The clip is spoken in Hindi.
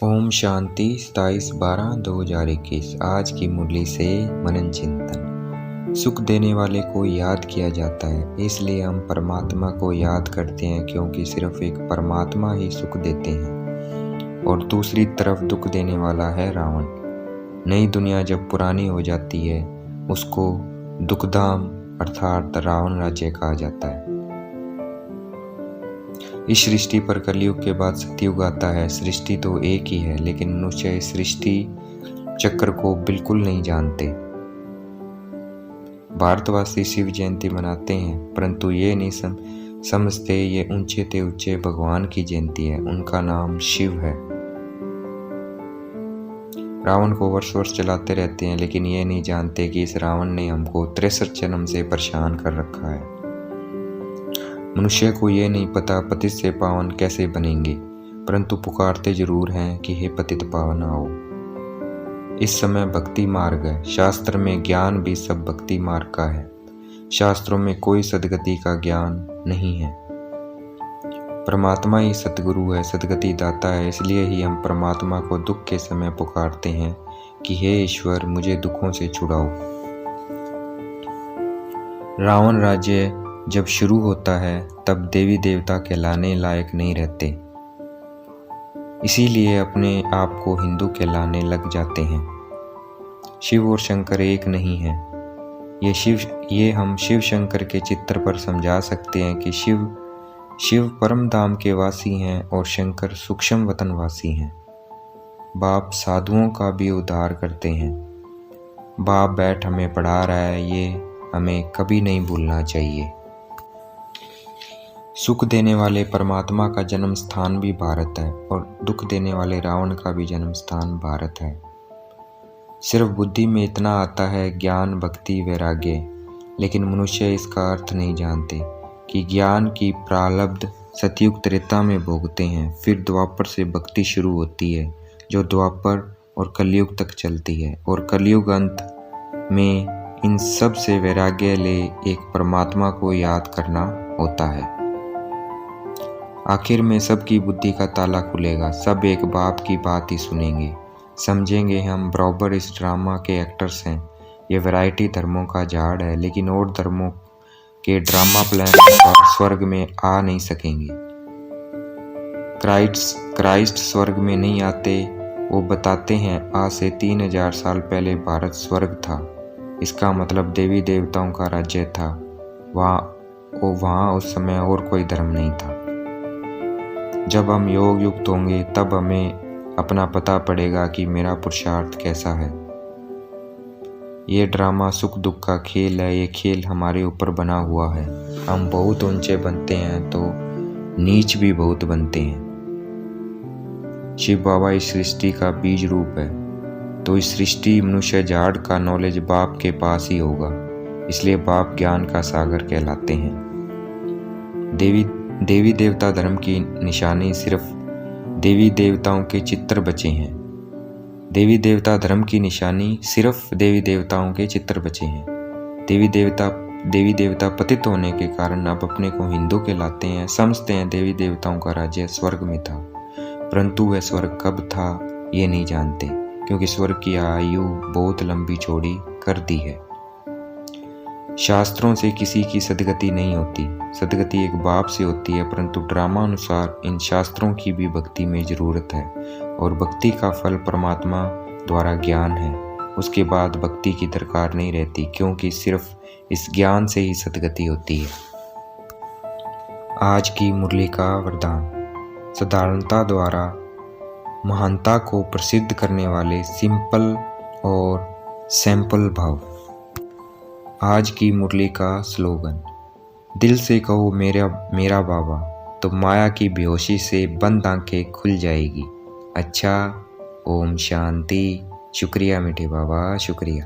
ओम शांति 27/12/2021। आज की मुरली से मनन चिंतन। सुख देने वाले को याद किया जाता है, इसलिए हम परमात्मा को याद करते हैं, क्योंकि सिर्फ एक परमात्मा ही सुख देते हैं और दूसरी तरफ दुख देने वाला है रावण। नई दुनिया जब पुरानी हो जाती है उसको दुखधाम अर्थात रावण राज्य कहा जाता है। इस सृष्टि पर कलयुग के बाद सतयुग आता है। सृष्टि तो एक ही है, लेकिन मनुष्य इस सृष्टि चक्र को बिल्कुल नहीं जानते। भारतवासी शिव जयंती मनाते हैं, परंतु ये नहीं समझते ये ऊंचे ते ऊंचे भगवान की जयंती है। उनका नाम शिव है। रावण को वर्ष वर्ष चलाते रहते हैं, लेकिन ये नहीं जानते कि इस रावण ने हमको 63 जन्म से परेशान कर रखा है। मनुष्य को ये नहीं पता पतित से पावन कैसे बनेंगे, परंतु पुकारते जरूर हैं कि हे पतित पावन आओ। इस समय भक्ति मार्ग है। शास्त्र में ज्ञान भी सब भक्ति मार्ग का है। शास्त्रों में कोई सद्गति का ज्ञान नहीं है। परमात्मा ही सतगुरु है, सद्गति दाता है। इसलिए ही हम परमात्मा को दुख के समय पुकारते हैं कि हे ईश्वर मुझे दुखों से छुड़ाओ। रावण राज्य जब शुरू होता है तब देवी देवता कहलाने लायक नहीं रहते, इसीलिए अपने आप को हिंदू कहलाने लग जाते हैं। शिव और शंकर एक नहीं है। ये हम शिव शंकर के चित्र पर समझा सकते हैं कि शिव परम धाम के वासी हैं और शंकर सूक्ष्म वतन वासी हैं। बाप साधुओं का भी उद्धार करते हैं। बाप बैठ हमें पढ़ा रहा है, ये हमें कभी नहीं भूलना चाहिए। सुख देने वाले परमात्मा का जन्म स्थान भी भारत है और दुख देने वाले रावण का भी जन्म स्थान भारत है। सिर्फ बुद्धि में इतना आता है ज्ञान, भक्ति, वैराग्य, लेकिन मनुष्य इसका अर्थ नहीं जानते कि ज्ञान की प्रारब्ध सतयुग त्रेता में भोगते हैं, फिर द्वापर से भक्ति शुरू होती है जो द्वापर और कलयुग तक चलती है, और कलयुग अंत में इन सब से वैराग्य ले एक परमात्मा को याद करना होता है। आखिर में सबकी बुद्धि का ताला खुलेगा। सब एक बाप की बात ही सुनेंगे, समझेंगे हम बराबर इस ड्रामा के एक्टर्स हैं। ये वैरायटी धर्मों का झाड़ है, लेकिन और धर्मों के ड्रामा प्लान पर स्वर्ग में आ नहीं सकेंगे। क्राइस्ट स्वर्ग में नहीं आते। वो बताते हैं आज से 3000 साल पहले भारत स्वर्ग था। इसका मतलब देवी देवताओं का राज्य था। वहाँ उस समय और कोई धर्म नहीं था। जब हम योग युक्त होंगे तब हमें अपना पता पड़ेगा कि मेरा पुरुषार्थ कैसा है। ये ड्रामा सुख दुख का खेल है। ये खेल हमारे ऊपर बना हुआ है। हम बहुत ऊंचे बनते हैं तो नीच भी बहुत बनते हैं। शिव बाबा इस सृष्टि का बीज रूप है, तो इस सृष्टि मनुष्य झाड़ का नॉलेज बाप के पास ही होगा। इसलिए बाप ज्ञान का सागर कहलाते हैं। देवी देवता धर्म की निशानी सिर्फ देवी देवताओं के चित्र बचे हैं। देवी देवता धर्म की निशानी सिर्फ देवी देवताओं के चित्र बचे हैं। देवी देवता पतित होने के कारण अब अपने को हिंदू कहलाते हैं। समझते हैं देवी देवताओं का राज्य स्वर्ग में था, परंतु वह स्वर्ग कब था ये नहीं जानते, क्योंकि स्वर्ग की आयु बहुत लंबी चौड़ी कर दी है। शास्त्रों से किसी की सद्गति नहीं होती। सद्गति एक बाप से होती है, परंतु ड्रामा अनुसार इन शास्त्रों की भी भक्ति में जरूरत है, और भक्ति का फल परमात्मा द्वारा ज्ञान है। उसके बाद भक्ति की दरकार नहीं रहती, क्योंकि सिर्फ इस ज्ञान से ही सद्गति होती है। आज की मुरली का वरदान। साधारणता द्वारा महानता को प्रसिद्ध करने वाले सिंपल और सैंपल भाव। आज की मुरली का स्लोगन। दिल से कहो मेरा बाबा, तो माया की बेहोशी से बंद आंखें खुल जाएगी। अच्छा, ओम शांति। शुक्रिया मीठे बाबा, शुक्रिया।